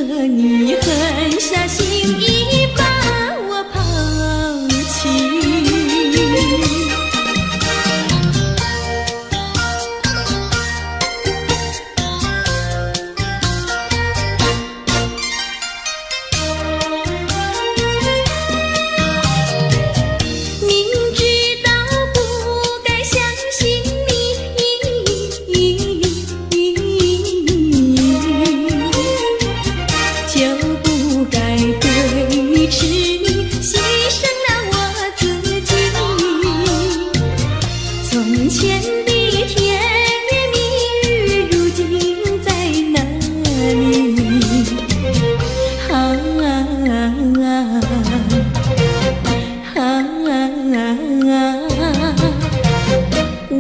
你狠下心意把我抛弃。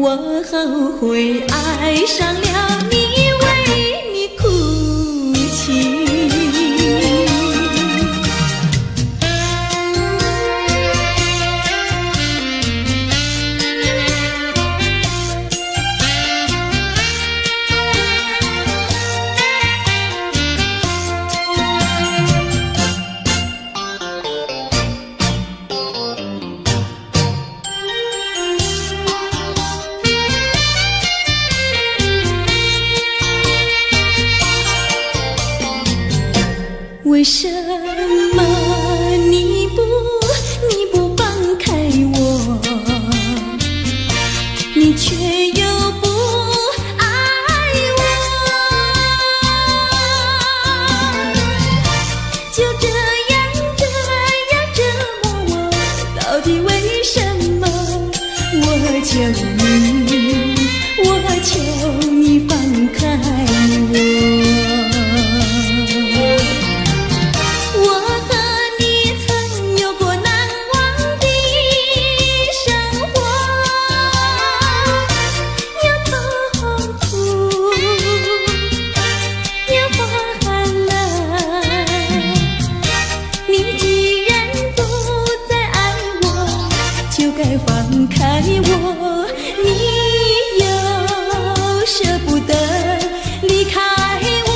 我后悔爱上了你，为你哭泣。为什么你不放开我，你却又不爱我？就这样折磨我，到底为什么？我求你放开我。放开我，你又舍不得离开我。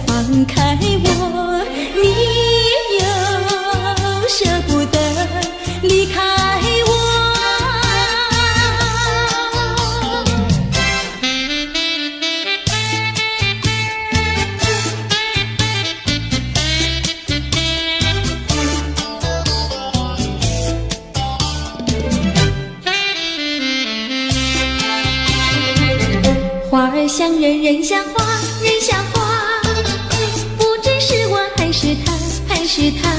放开我，你又舍不得离开我。花儿像人，人像花，人像花。还是他，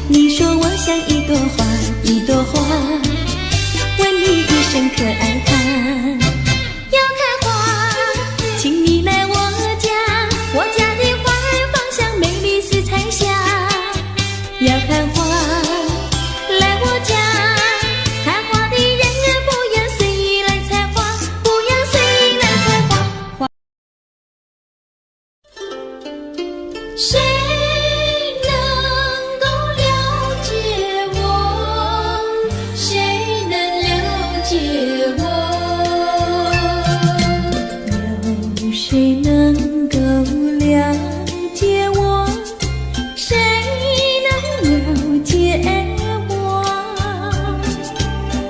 你说我像一朵花，一朵花，问你一声可爱它？要看花，请你来我家，我家的花儿芳香美丽似彩霞。要看花，来我家，看花的人儿不要随意来采花，不要随意来采花。谁？谁能够了解我？谁能了解我？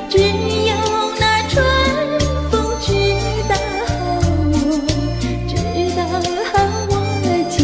只有那春风知道我，知道我今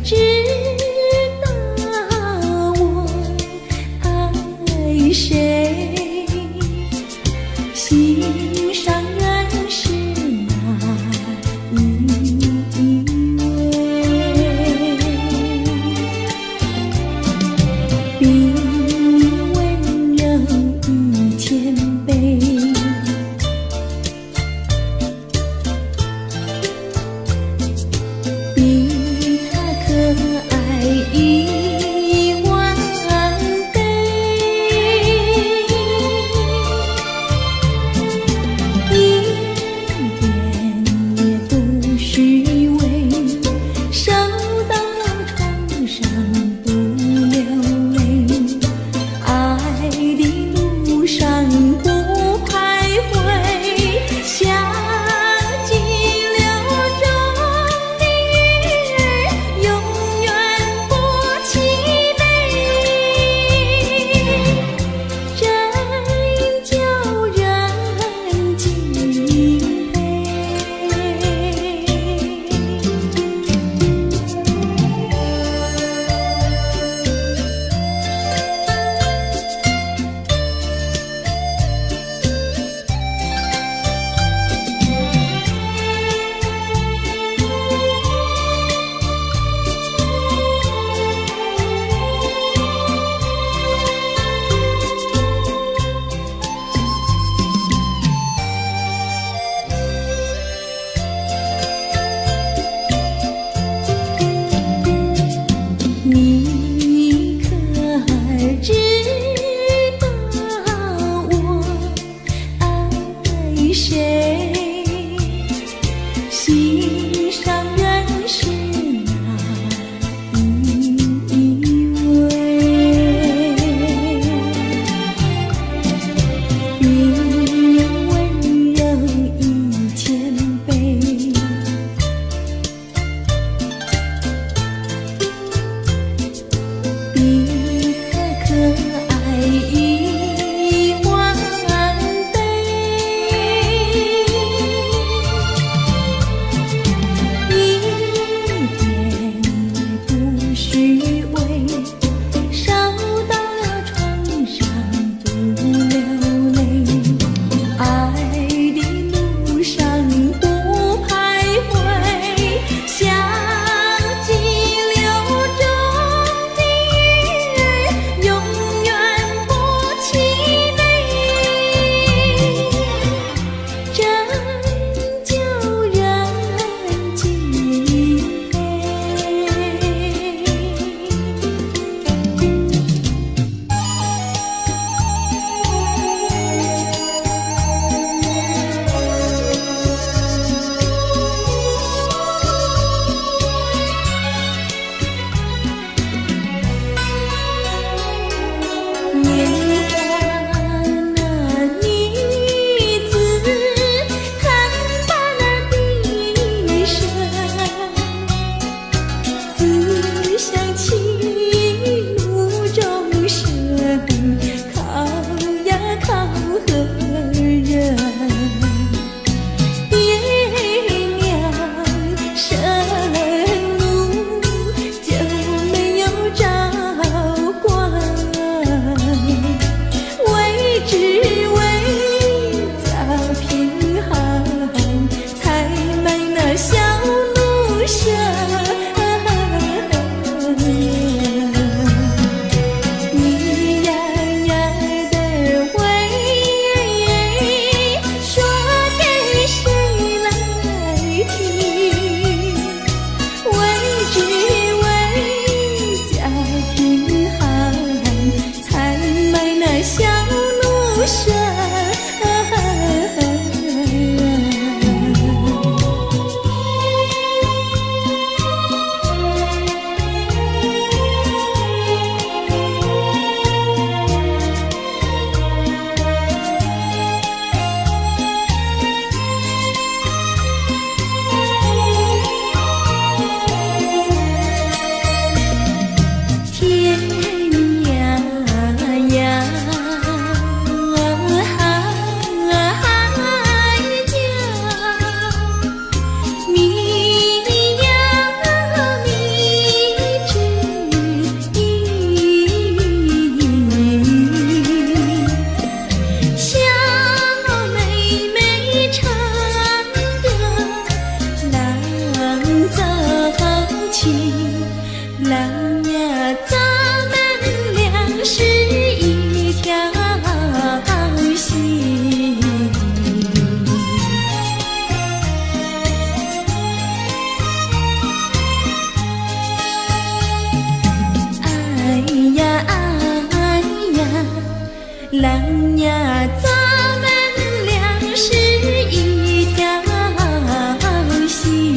知道我爱谁，心上人是哪一位？比你温柔与谦卑，比他可爱郎呀，咱们俩是一条心。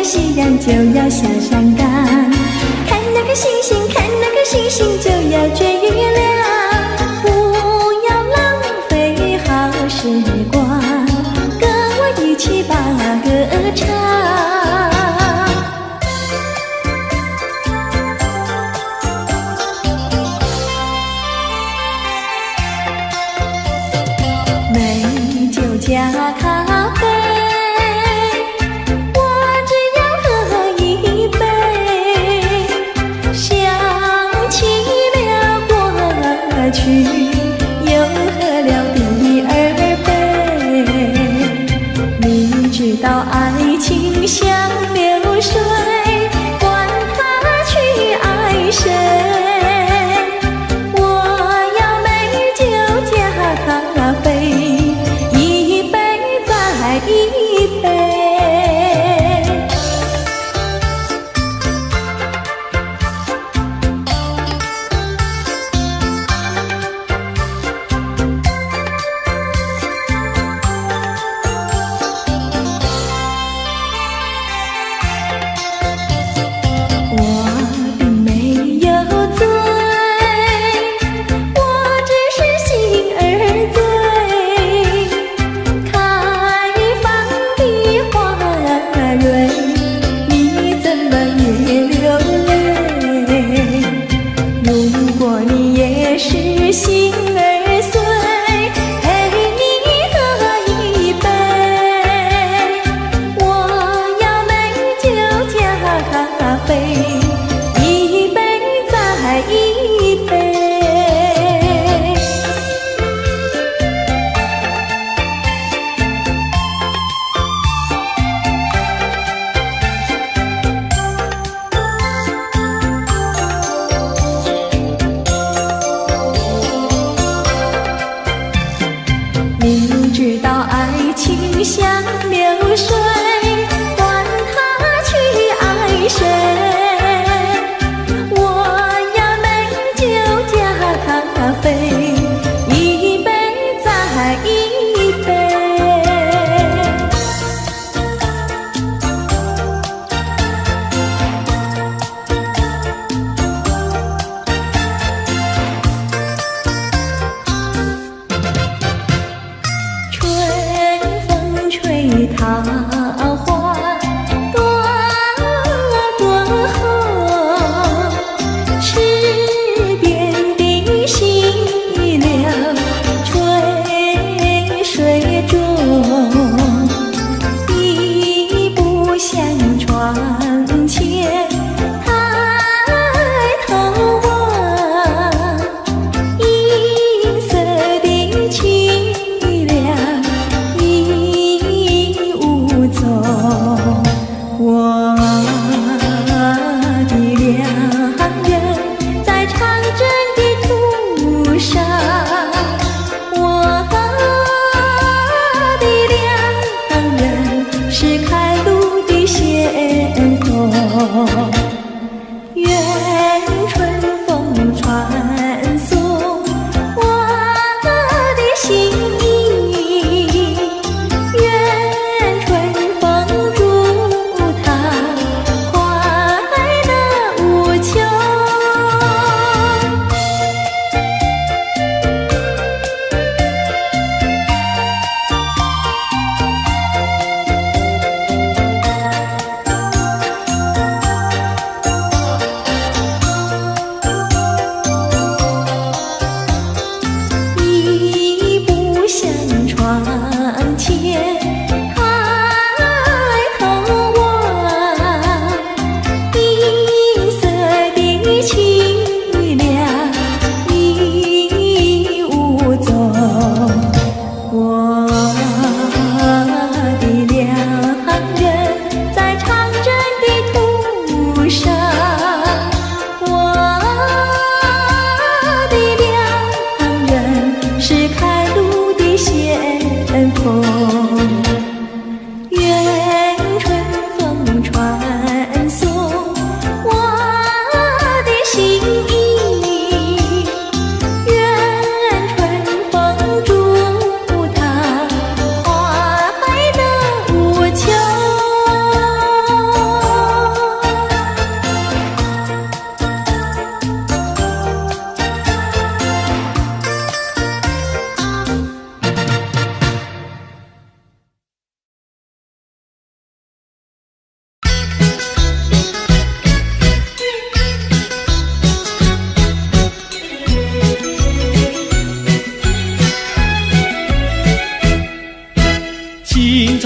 夕阳就要下山岗，看那个星星，看那个星星就要追月亮。不要浪费好时光，跟我一起把歌唱。美酒加咖啡，又喝了第二杯。你知道爱情像流水，管它去爱谁。我要美酒加咖啡，一杯再一杯。是心儿碎，陪你喝一杯。我要美酒加咖啡，一杯再一杯。你知道爱情像流水，管它去爱谁。我要美酒加咖啡，一杯再一杯。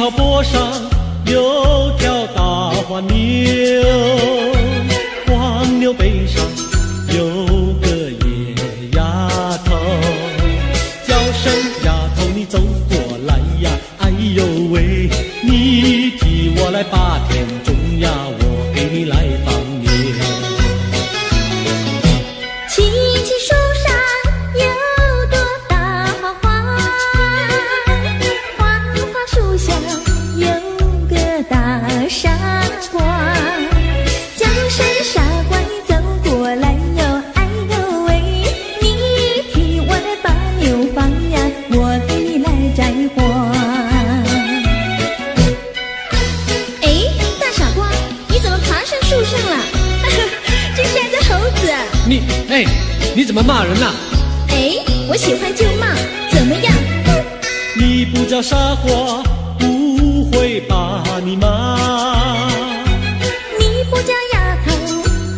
草坡上有条大黄牛，黄牛背上有个野丫头，叫声丫头你走过来呀，哎呦喂，你替我来把田种呀，我给你来放牛。青青树上有朵大花花，花花树下有个大傻瓜，叫声傻瓜你走过来哟，哎呦喂，你替我来把牛放呀，我给你来摘花。哎，大傻瓜，你怎么爬上树上了？这是只猴子。你怎么骂人呐？哎，我喜欢就骂，怎么样？你不叫傻瓜，不会把你骂。你不叫丫头，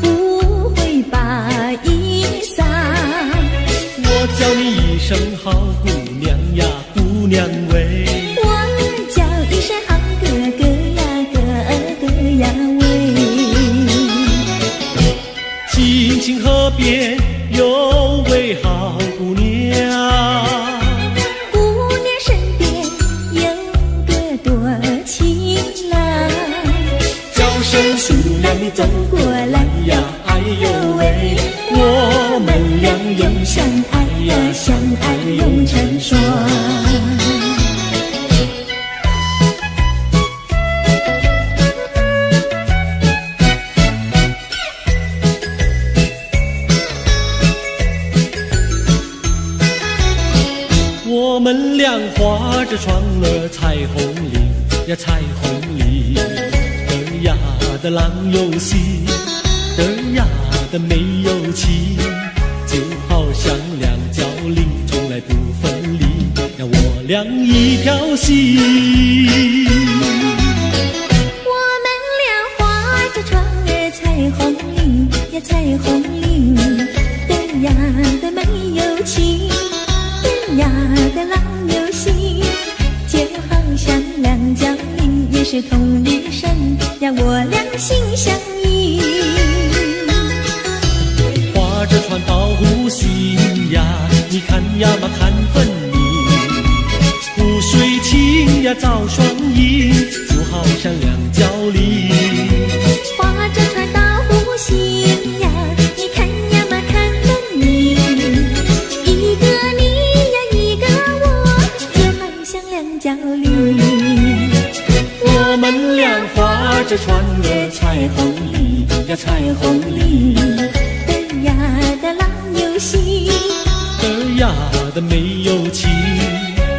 不会把衣撒。我叫你一声好姑娘呀，姑娘喂。我叫一声好哥哥呀，哥哥呀喂。青青河边有位好姑娘，姑娘身边有个多情郎，叫声姑娘你走过来呀，哎呦喂，我们俩永相爱呀，相爱永成双。我们俩划着船儿彩虹岭呀，彩虹岭，嘚呀的郎有心，嘚呀的没有情，就好像两角铃从来不分离呀，我俩一条心。我们俩划着船儿彩虹岭呀，彩虹岭，嘚呀的没有情，嘚呀的郎有心，就好像两角铃也是同一声呀，我俩心相印。划着船到湖心呀，你看呀嘛看分明，湖水清呀照双影，就好像两角铃。划着船到湖心呀，你看呀嘛看分明，一个你呀一个我，就好像两角铃。我们俩划着船儿彩虹里呀，彩虹里，嘚呀的郎有心，嘚呀的没有情，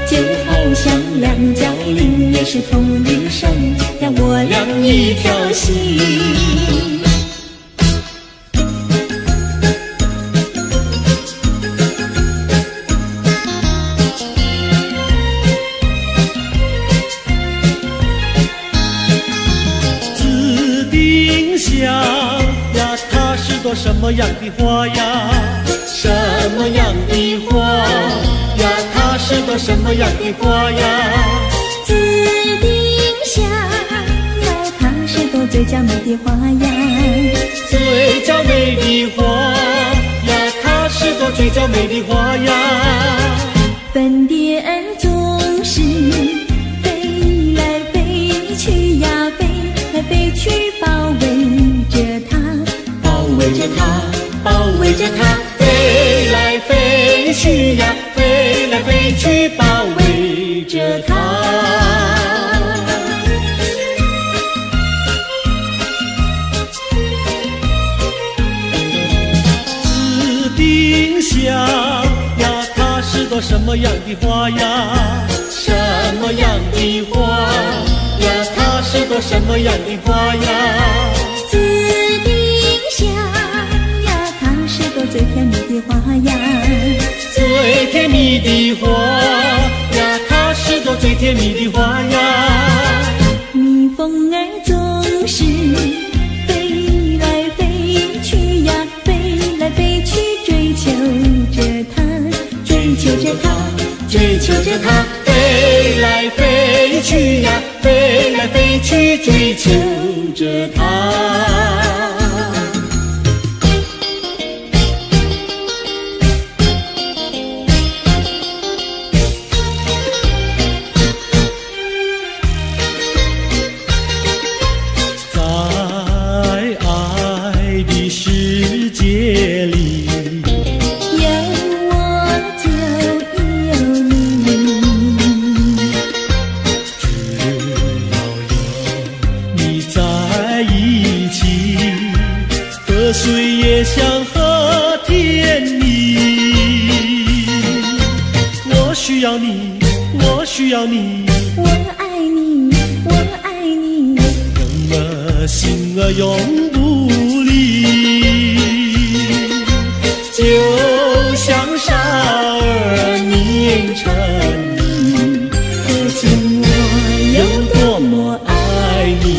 就好像两角铃也是同一声，让我俩一条心。紫丁香呀，它是朵什么样的花呀？什么样的花呀？它是朵什么样的花呀？紫丁香呀，它是朵最娇美的花呀。最娇美的花呀，它是朵最娇美的花呀。粉蝶儿总是飞来飞去呀，飞来飞去包围着它，包围着它，包围着它，飞来飞去呀，飞来飞去，包围着它。紫丁香呀，它是朵什么样的花呀？什么样的花呀？它是朵什么样的花呀？紫丁香呀，它是朵最甜蜜的花呀。最甜蜜的花呀，它是朵最甜蜜的花呀。蜜蜂儿总是飞来飞去呀，飞来飞去追求着它，追求着它，追求着它，飞飞来飞去呀，飞来飞去追求着她。水也像和甜蜜，我需要你，我需要你，我爱你，我爱你，怎么心儿永不离？就像少儿年成你，可见我有多么爱你。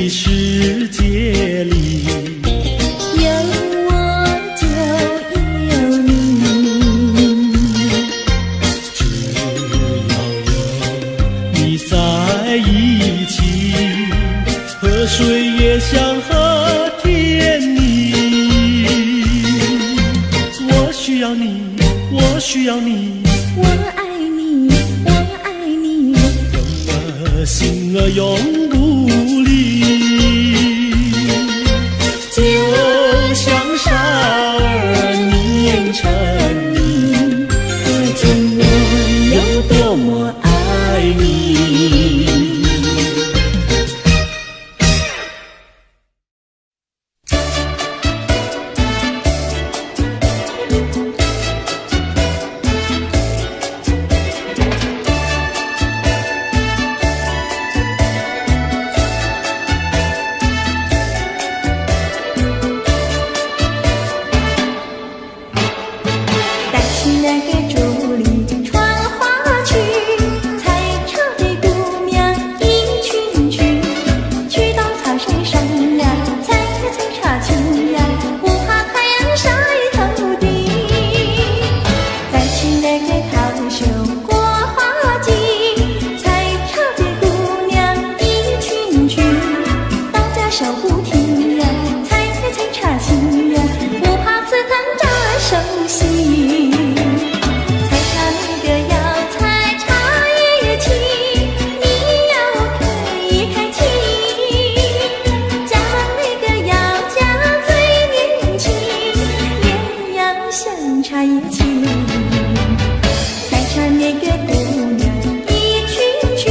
世界里有我就有你，只要有你在一起，河水也像和甜蜜。我需要你，我需要你，我爱你，我爱你，怎么心儿永不离？就像少儿年成你，可见我有多么爱你。那个竹林穿花去，采茶的姑娘一群群，去到茶山上呀，采茶青呀，不怕太阳晒头顶。再去那个桃秀过花季，采茶的姑娘一群群，到家手不停呀，采茶青呀，不怕刺疼扎手心。茶叶青，采茶那个姑娘一群群，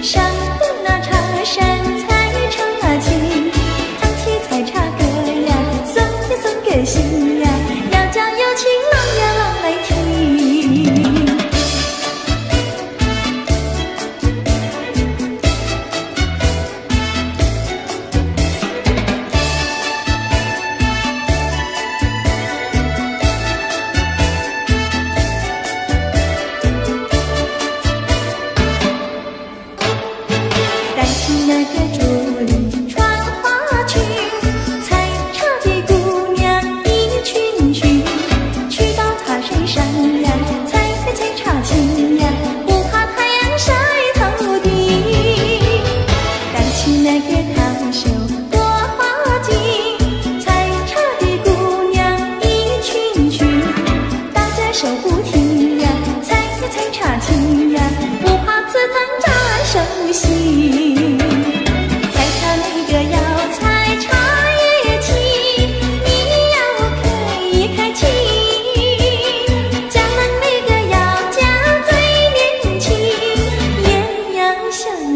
上了那茶山采茶青，唱起采茶歌呀，送呀送给心呀，要叫有情郎呀郎来听。那个竹林穿花去，采茶的姑娘一群群，去到茶山上呀，采茶青呀，不怕太阳晒头顶。赶去那个桃秀过花季，采茶的姑娘一群群，大家手不停呀，采茶青呀，不怕刺疼扎手心。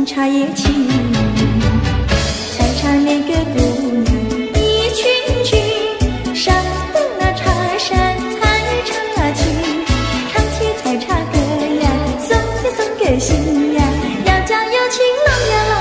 茶叶青，采茶那个姑娘一群群，上了那茶山采茶青，唱起采茶歌呀，送呀送给心呀，要叫有情郎呀郎。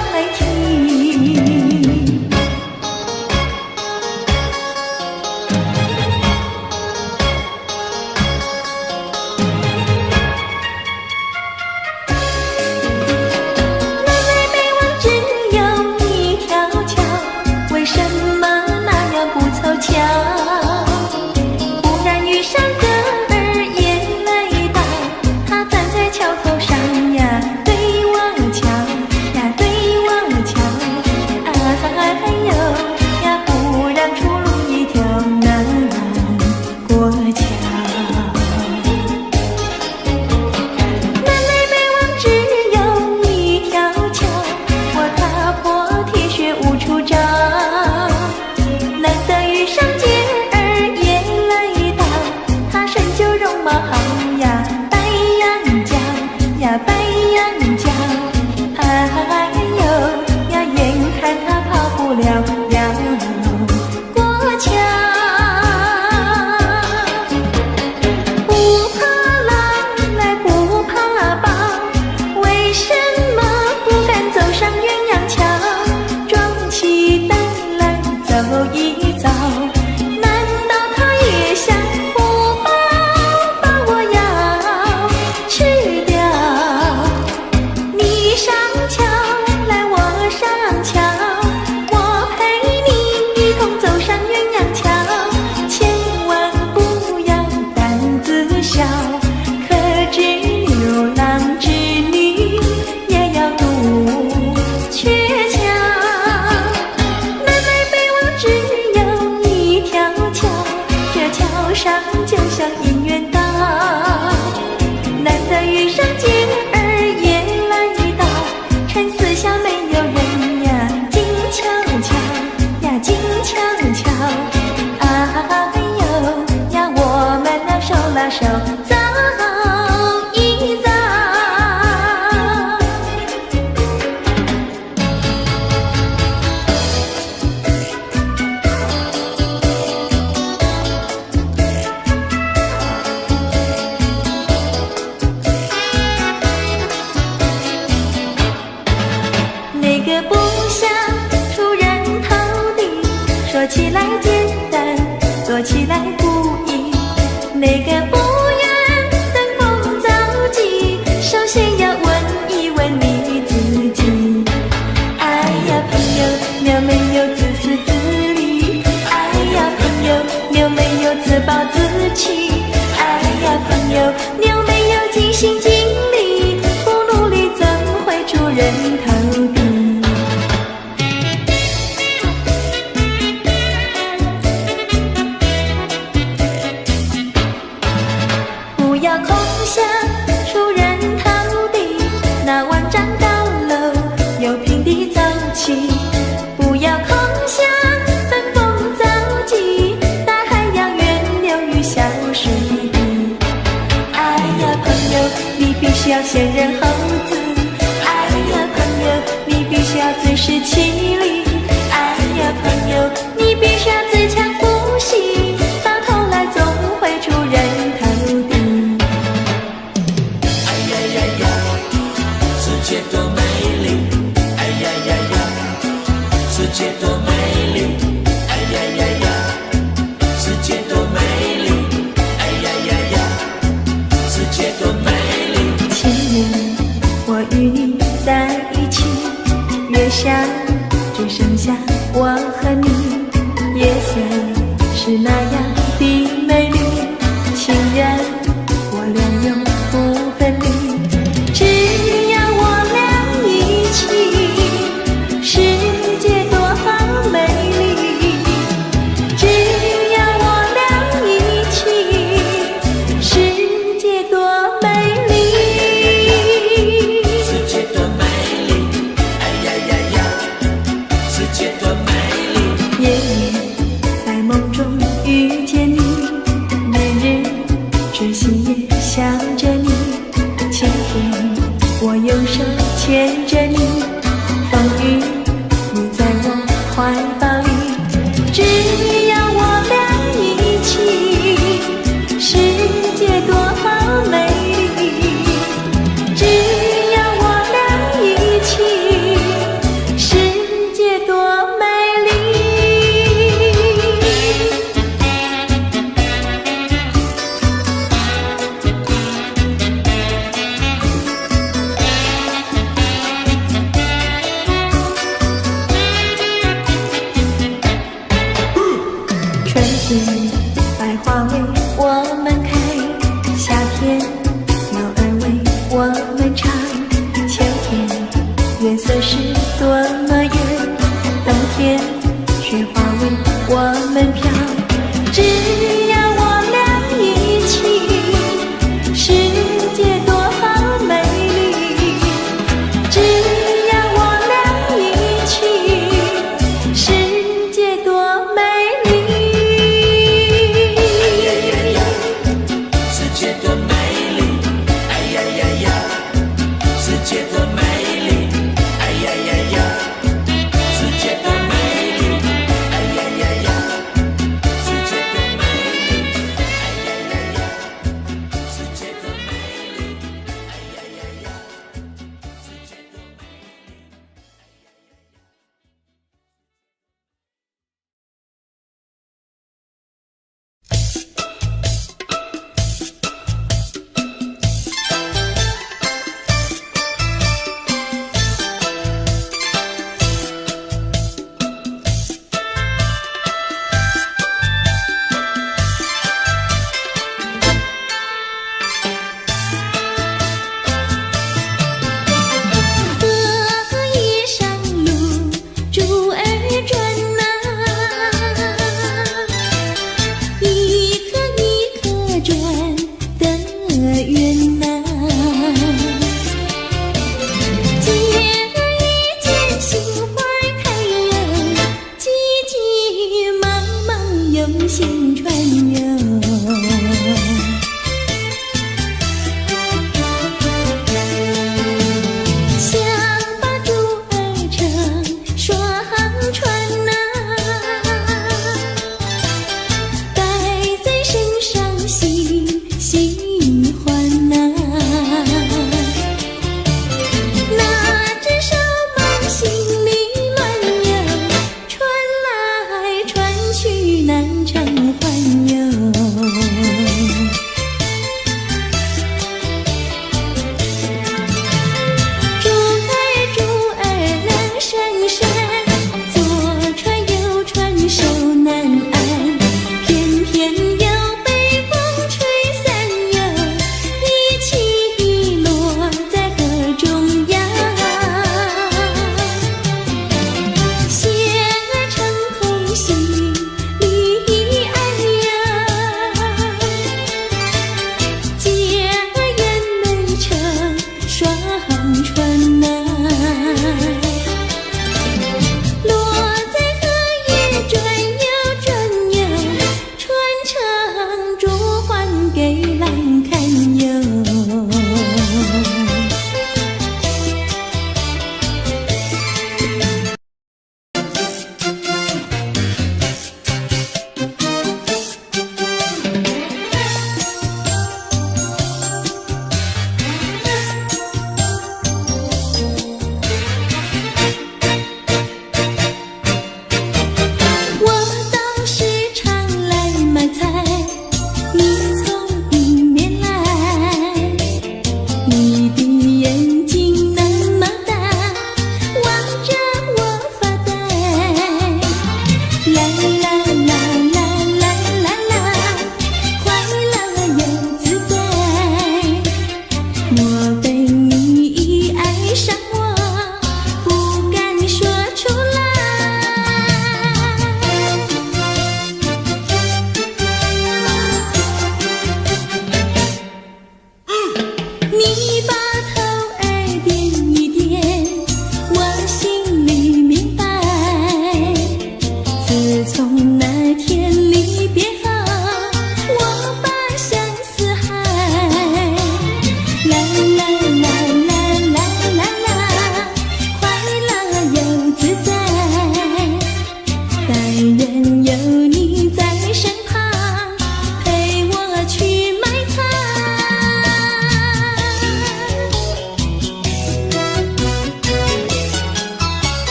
么好呀？白羊角呀，白羊角，哎呦呀，眼看它跑不了要过桥。不怕狼来不怕豹，为什么不敢走上鸳鸯桥？壮起胆来走一遭。就像姻缘岛，难得遇上姐儿也来到，趁四下没有人呀，静悄悄呀，静悄悄。哎呦呀，我们俩手拉手走一遭。那个不想出人头地，说起来简单，做起来不易。那个不愿登峰造极，首先要问一问你自己。哎呀，朋友，你有没有自私自利？哎呀，朋友，你有没有自暴自弃？哎呀，朋友，你有没有尽心尽力？不努力怎会出人头地？不要空想出人头地，那万丈高楼由平地走起。不要空想登峰造极，大海洋源流于小水滴。哎呀，朋友，你必须要先人后子。哎呀，朋友，你必须要自食其力。哎呀，朋友，你必须要自强不息，到头来总会出人头地。世界多美丽，哎呀呀呀！世界多美丽，哎呀呀呀！世界多美丽，哎呀呀呀！世界多美丽。情人，我与你在一起，越想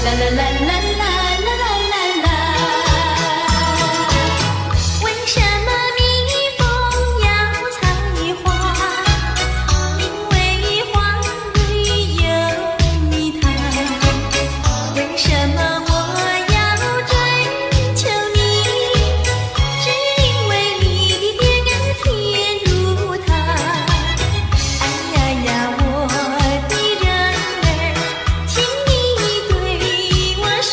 啦啦啦啦啦啦啦啦。为什么蜜蜂要采花？因为花里有蜜糖。为什么我要追求你？只因为你的脸儿甜如糖。哎呀呀，我的人儿，请你对我说。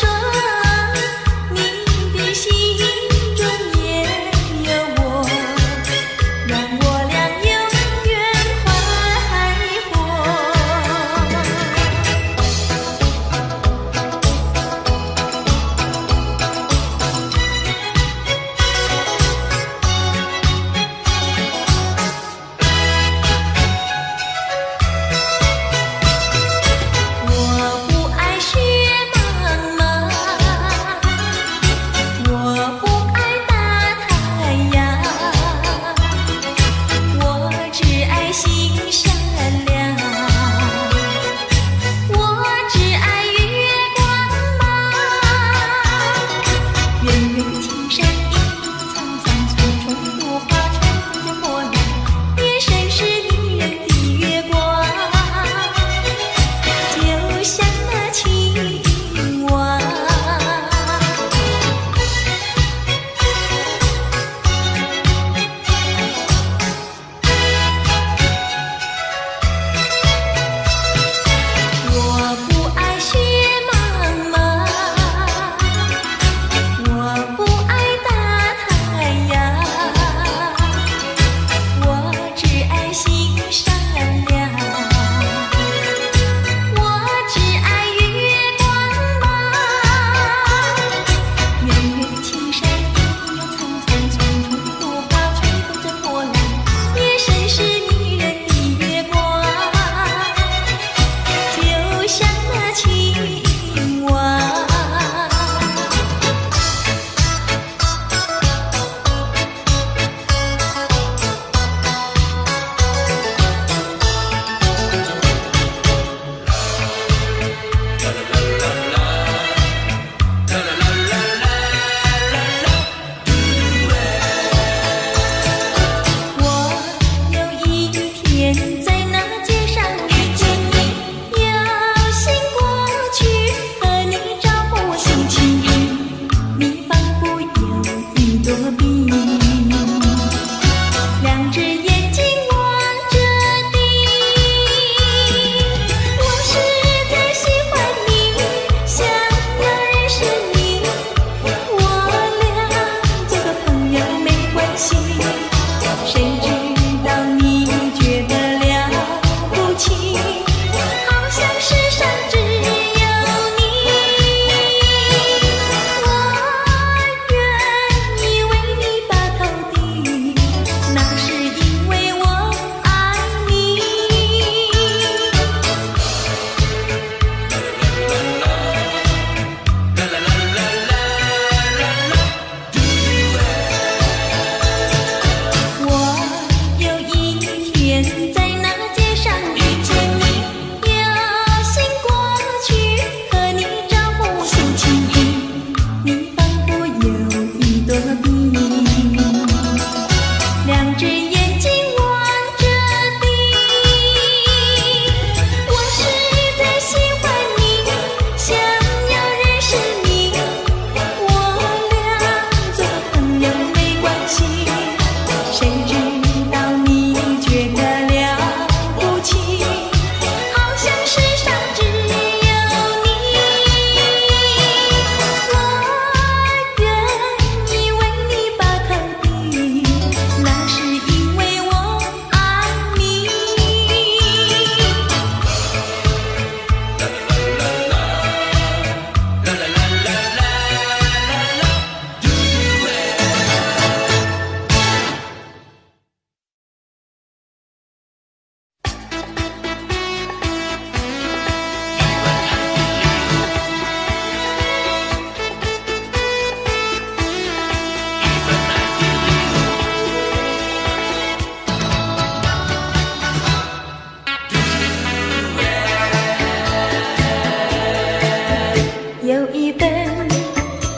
有一份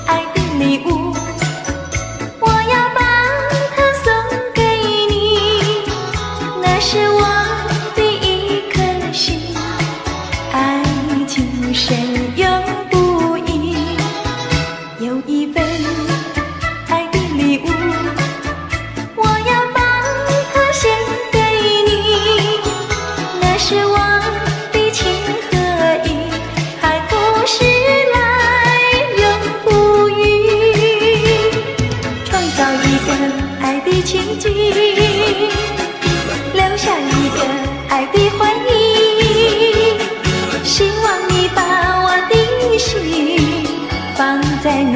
爱的礼物，我要把它送给你，那是我的一颗心，爱情深永不移。有一份爱的礼物，我要把它献给你，那是我的情和意，海枯石烂永不渝。创造一个爱的奇迹，留下一个爱的回忆，希望你把我的心放在你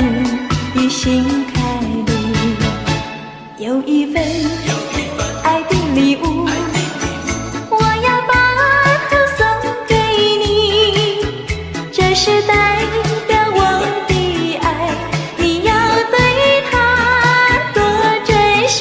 的心坎里。有一份爱的礼物，我要把它送给你，这是代表我的爱，你要对它多珍惜。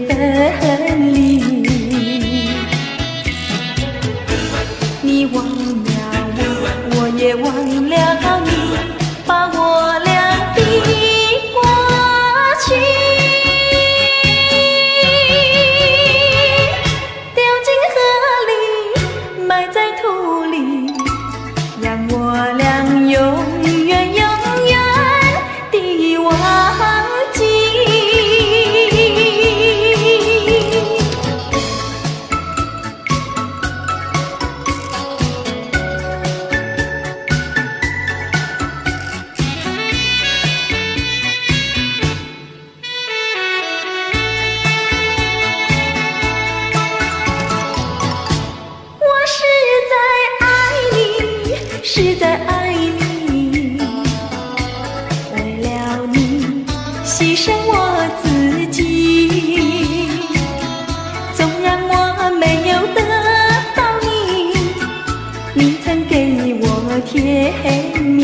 分离，你忘了我，我也忘了你，把我俩的过去丢进河里，埋在土里，让我俩永远永远地忘记。是在爱你，为了你牺牲我自己。纵然我没有得到你，你曾给我甜蜜。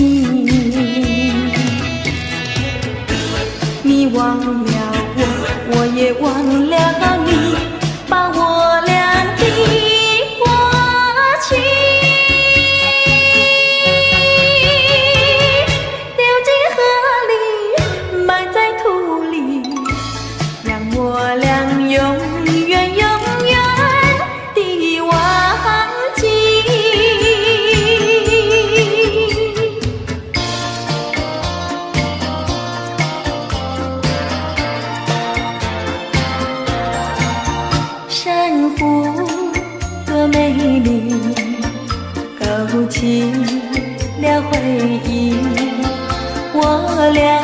你忘了我，我也忘了你，把我俩的过去我俩永远永远地忘记。珊瑚多美丽，勾起了回忆。我俩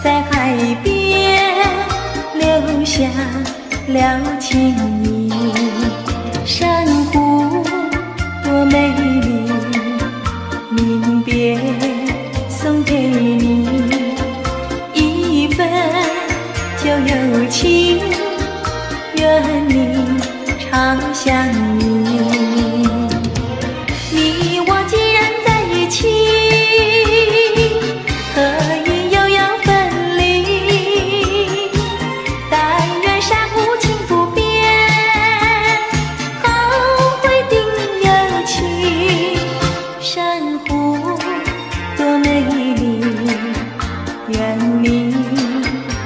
在海边留下了情谊，珊瑚多美丽，临别送给你一份旧友情，愿你常相依。你我既然在一起，何以又要分离？但愿山无情不变，后会定有期。珊瑚多美丽，愿你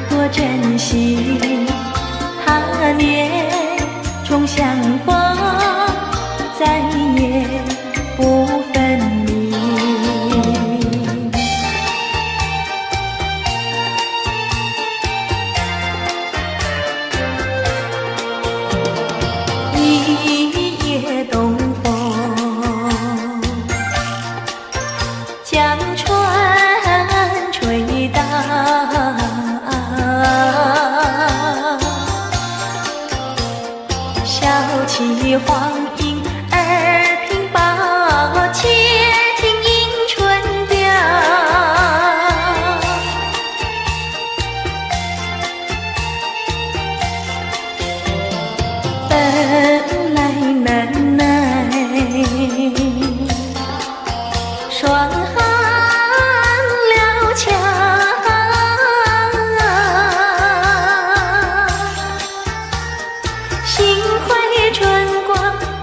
多珍惜。他年重相逢，再也不分离。一夜东风，将船吹荡，小起黄莺儿平抱，且听迎春调。本来难耐霜寒了墙，幸亏春光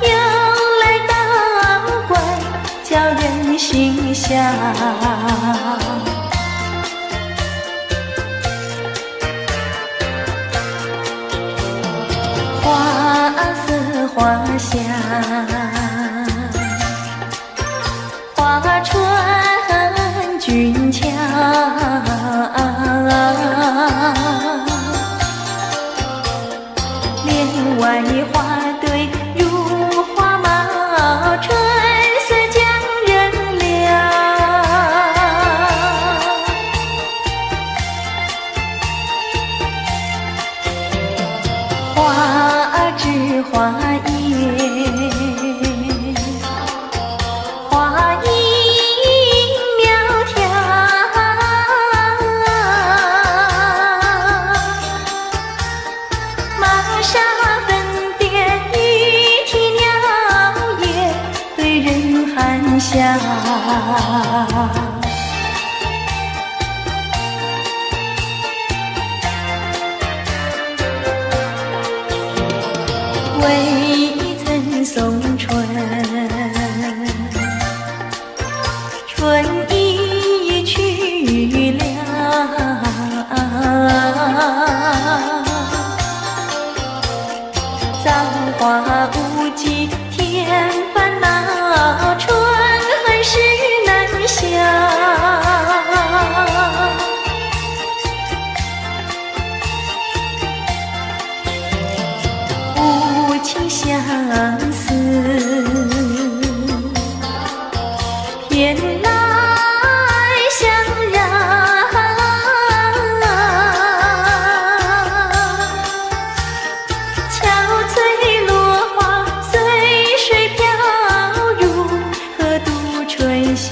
又来捣怪，叫人心香。花色花香，花春俊俏，帘外花堆如花帽，春色将人撩。花枝花叶，花影苗条，玛莎粉点玉啼鸟也对人含笑。未曾送春，春已去了。造化无极添烦恼，春恨事难消。无情相思，偏来相让。憔悴落花随水飘入，何度春宵。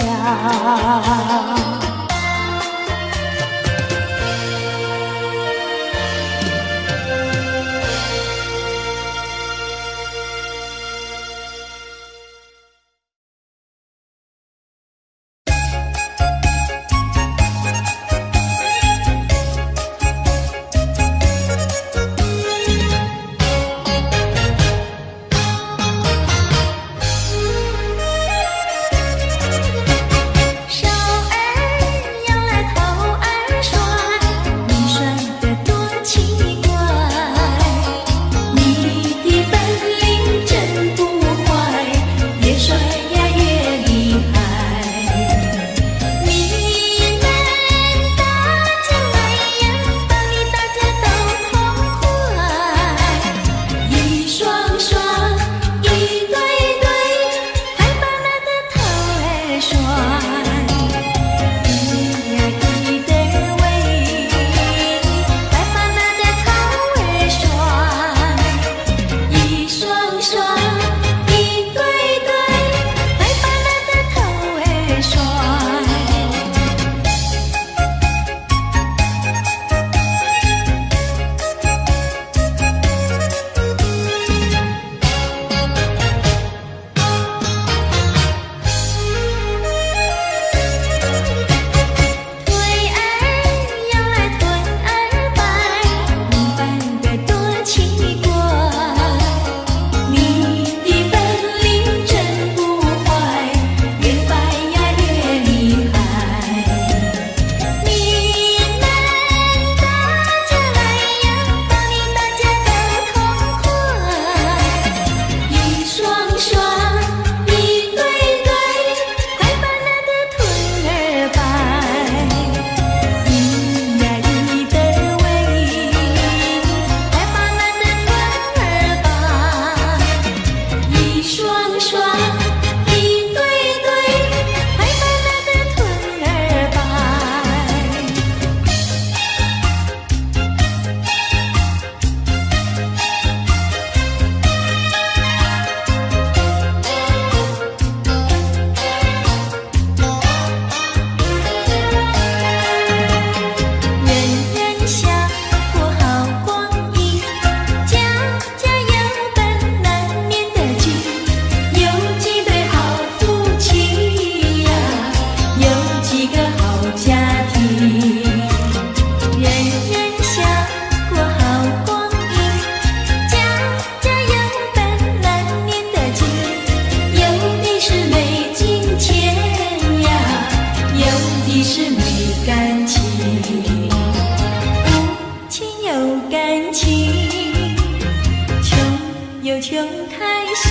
开心。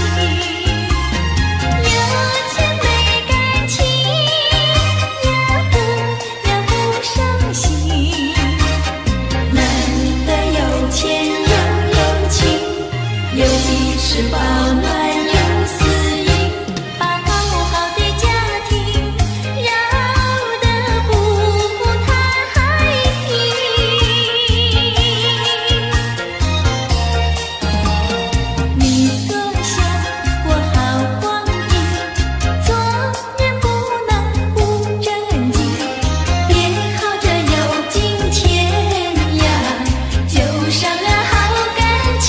有钱没感情，要不伤心。难得有钱又有情，有的是保暖有私隐，把好好的家庭绕得不太平。你多想过好光阴，做人不能不正经，别靠着有金钱呀，就伤了好感情。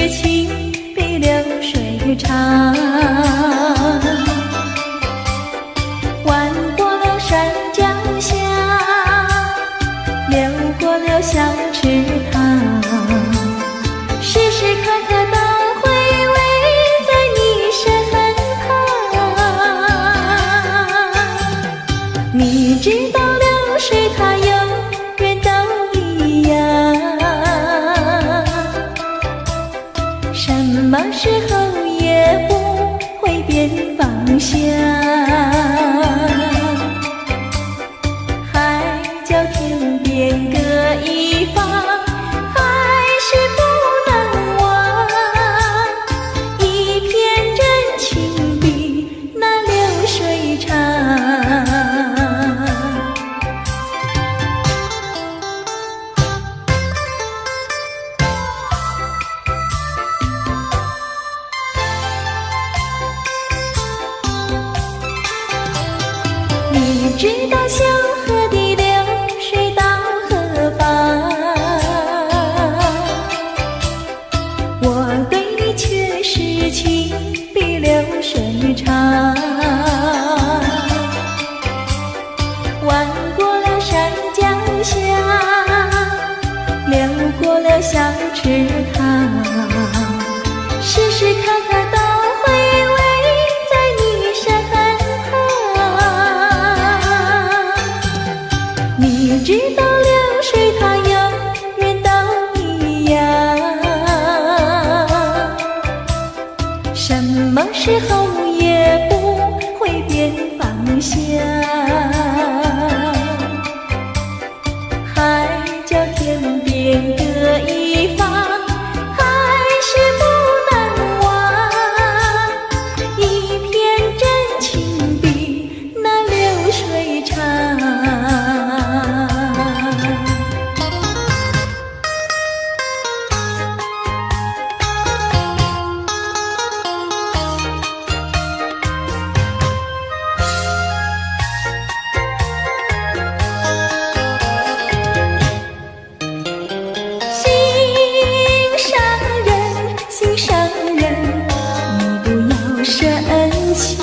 情比流水长。弯过了山脚下，流过了小池塘，时时刻刻都回味在你身旁。你知道流水它永远都一样，什么时候也不会变方向。海角天边各一方，还是不能忘。一片真情比那流水长。你知道小河的流水到何方，我对你却是情比流水长。弯过了山脚下，流过了小池塘，时时刻刻都回味在你身旁。你知道流水它永远都一样，什么时候也不会变方向。海角天边各一方，还是不能忘。一片真情比那流水长。心上人，你不要生气，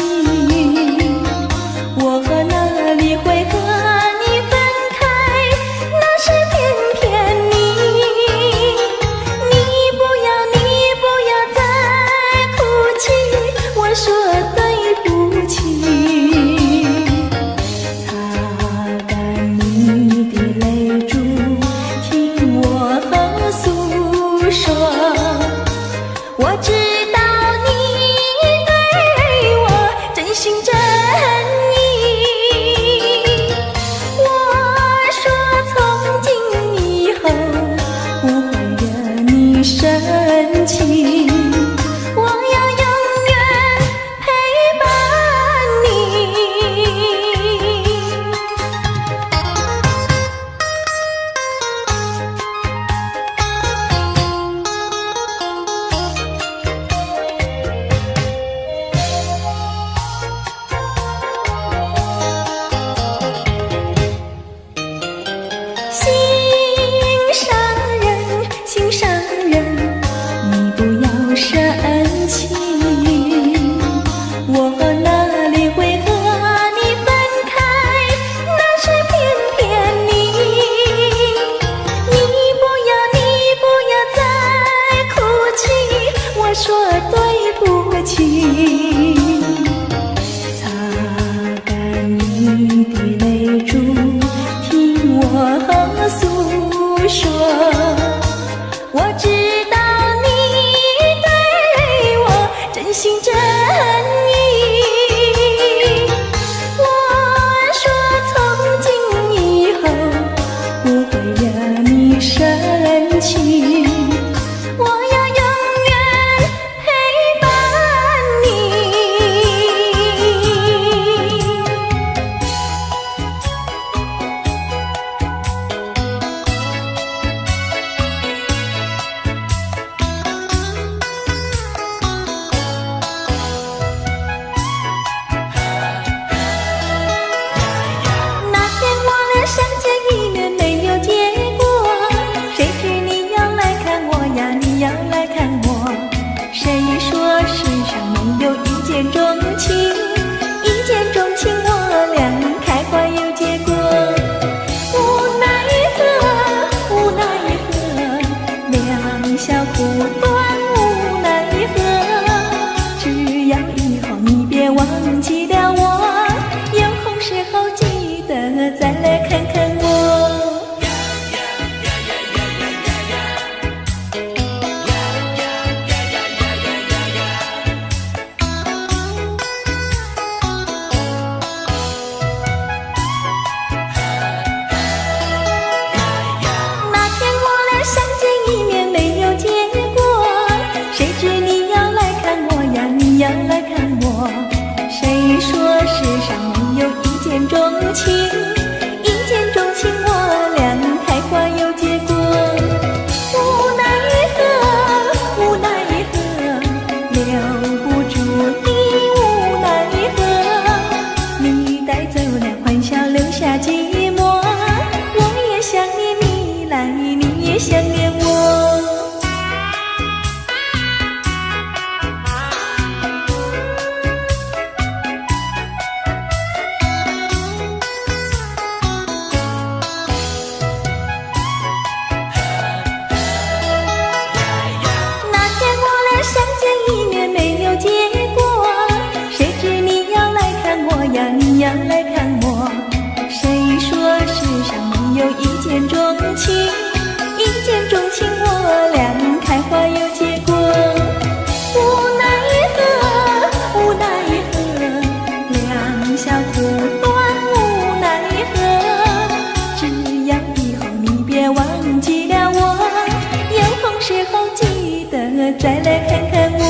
我哪里会和你分开，那是偏偏你。你不要再哭泣，我说对不起。擦干你的泪珠，听我诉说。我知道你对我真心真意，我说从今以后不会惹你生气，我要永远陪伴你。心上人，你不要生气，我哪里会和你分开，那是偏偏你。你不要再哭泣，我说对不起。擦干你的泪珠，听我诉说。我知道你对我真心真意，我说从今以后不会惹你生气，我要永远陪伴你。见钟情，一见钟情我俩开花有结果。无奈何，无奈何，两小苦短无奈何。只要以后你别忘记了我，有空时候记得再来看看我。要来看我，谁说世上没有一见钟情？一见钟情我俩开花有结果。无奈何，无奈何，留不住你无奈何。你带走了欢笑，留下寂寞。我也想念你来，你也想念我。你要来看我，谁说世上没有一见钟情？一见钟情我俩开花有结果。无奈何，无奈何，两小苦短无奈何。只要以后你别忘记了我，有空时候记得再来看看我。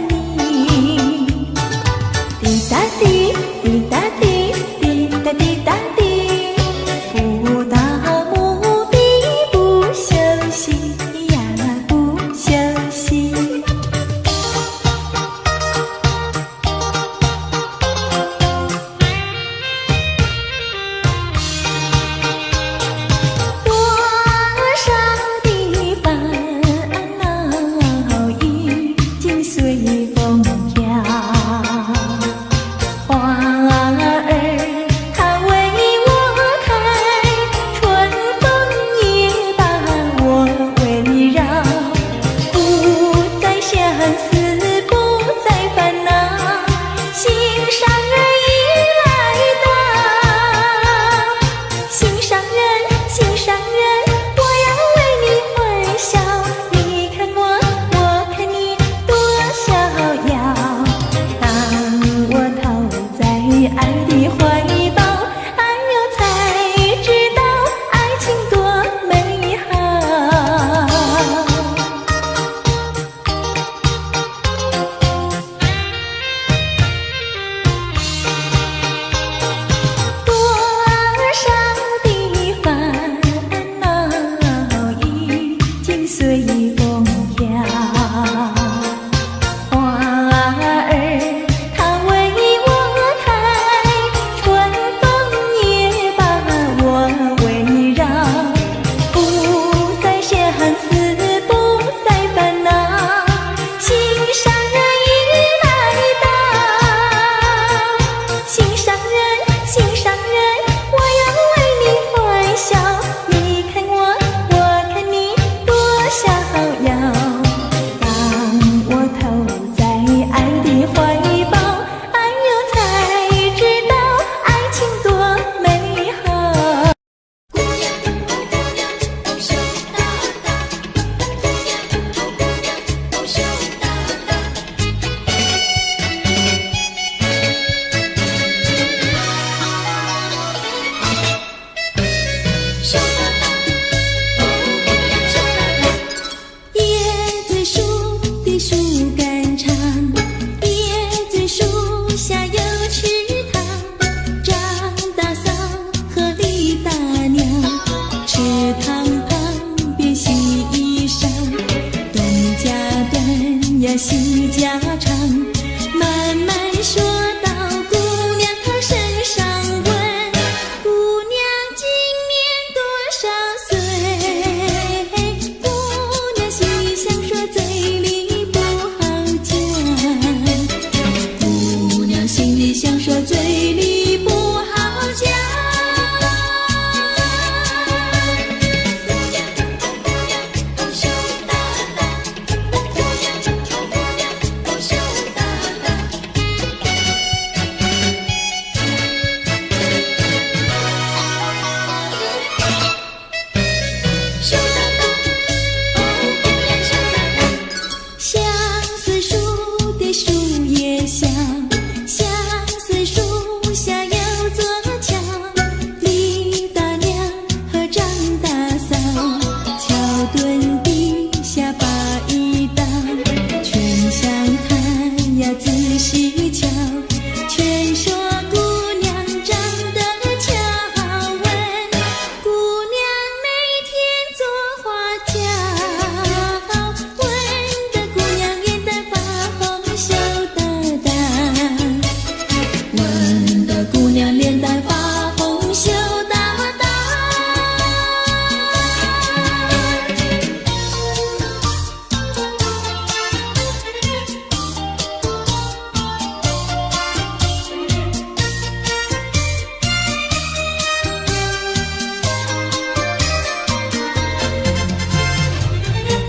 你。滴答滴，滴答滴，滴答滴答滴，不到目的不休息呀，不休息。多少的烦恼已经随风飘，花儿它为我开，春风也把我围绕，不再相思，不再烦恼，心上人已来到，心上人，心上人，我要为你欢笑，你看我，我看你多逍遥。当我投在爱的怀抱，哎呦才知道爱情多美好。多少的烦恼已经随风飘，花儿它为我开，春风也把我围绕，不再相思，不再烦恼，心上人已来到，心上人，心上人，我要为你欢笑，你看我，我看你多逍遥。当我投在爱的怀抱，哎呦才知道爱情多美好。姑娘，哦姑娘，哦羞答答，姑娘，哦姑娘，哦羞答答。羞答答，哦姑娘羞答答。椰子树的树干长，椰子树下有池塘，张大嫂和李大娘，池塘旁边洗衣裳，东家短呀西家长，慢慢说到姑娘她身上问，姑娘今年多少岁？姑娘心里想说嘴里不好讲，姑娘心里想说嘴里不好讲。姑娘，哦姑娘，哦羞答答，姑娘，哦姑娘，哦羞答答。羞答答，哦姑娘羞答答。相思树的树叶香，相思树下有座桥，李大娘和张大嫂，桥墩底下把一道，全相看呀仔细瞧，全说姑娘长得巧，问姑娘每天做花轿，问得姑娘眼袋发红羞答答，问得姑娘脸蛋发红羞答答。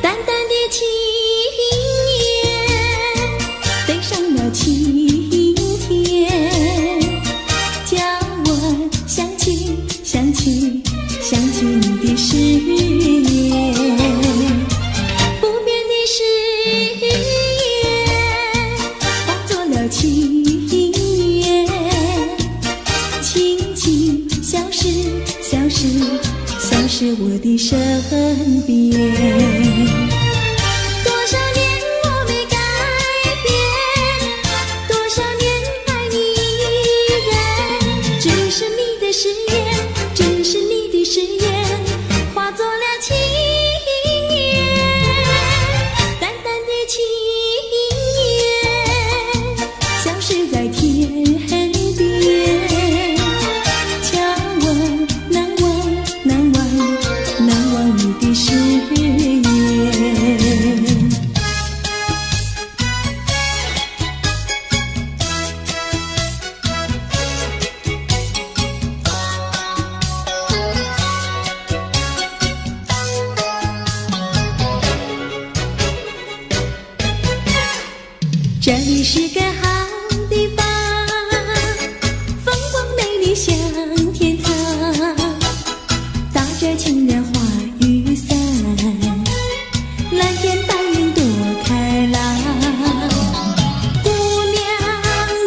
淡淡的青烟飞上了青天，叫我想起想起想起你的誓言，不变的誓言化作了情缘，轻轻消失消失消失我的身边。多少年我没改这里是个好地方，风光美丽像天堂，打着情人花雨伞，蓝天白云多开朗。姑娘，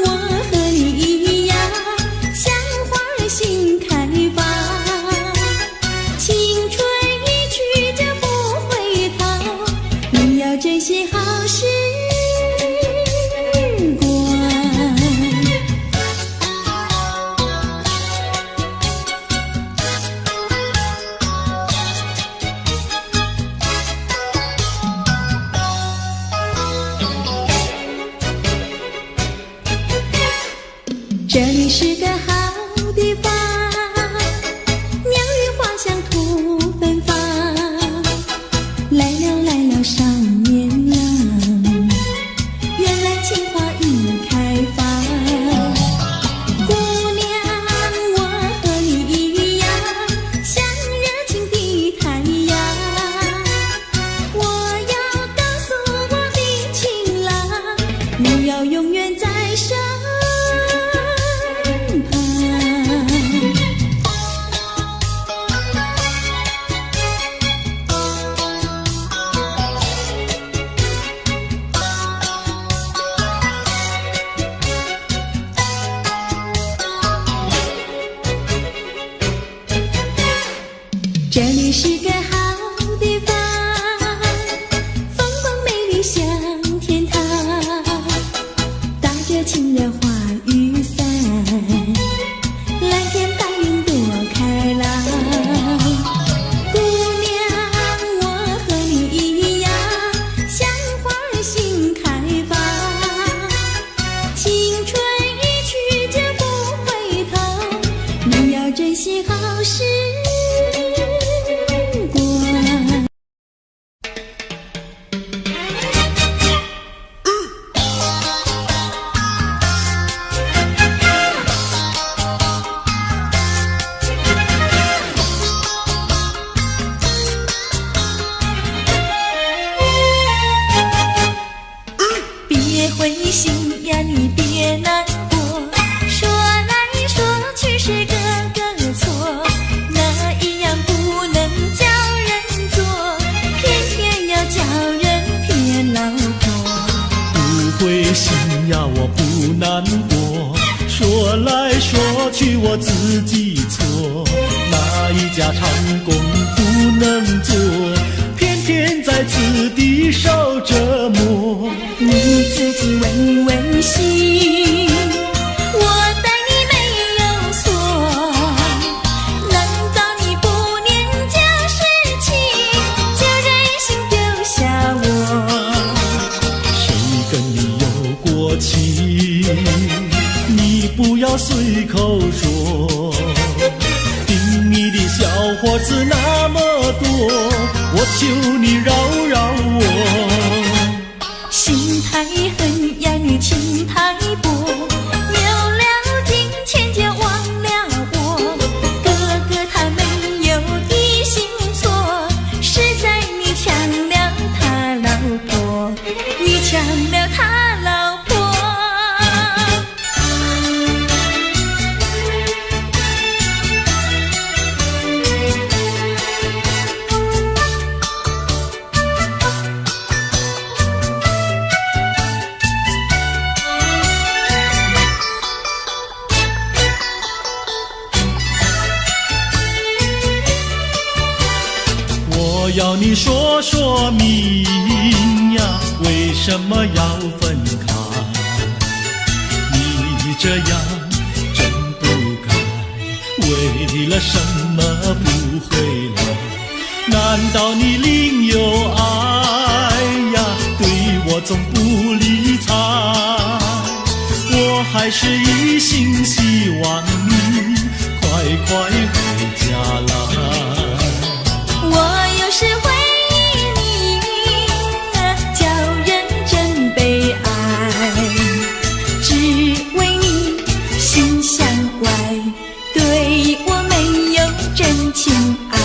我和你一样，像花儿心开放，青春一去就不回头，你要珍惜好时这里是个好地方，鸟语花香吐芬芳，来了少年郎，原来情花已开放。姑娘，我和你一样，像热情的太阳，我要告诉我的情郎，你要永远在身这里是个好地方，风光美丽像天堂，打着情人花雨伞，蓝天白云多开朗。姑娘，我和你一样，像花儿心开放，青春一去就不回头，你要珍惜好时别灰心呀，你别难过，说来说去是个个错，那一样不能叫人做，偏偏要叫人骗老婆。不灰心呀，我不难过，说来说去我自己错，哪一家长工不能做，偏偏在此地受折磨。你自己问问心，我待你没有错，难道你不念旧事情，就任性丢下我？谁跟你有过情，你不要随口说，听你的小伙子那么多，我求你饶饶我。心太狠呀，你情太薄，有了金钱就忘了我。哥哥他没有的心错，是在你抢了他老婆，你抢了他老婆。我要你说说明呀，为什么要分开？你这样真不该，为了什么不回来？难道你另有爱呀？对我总不理睬，我还是一心希望你快快回家来。我有时回忆你，叫人真悲哀，只为你心向外，对我没有真情爱。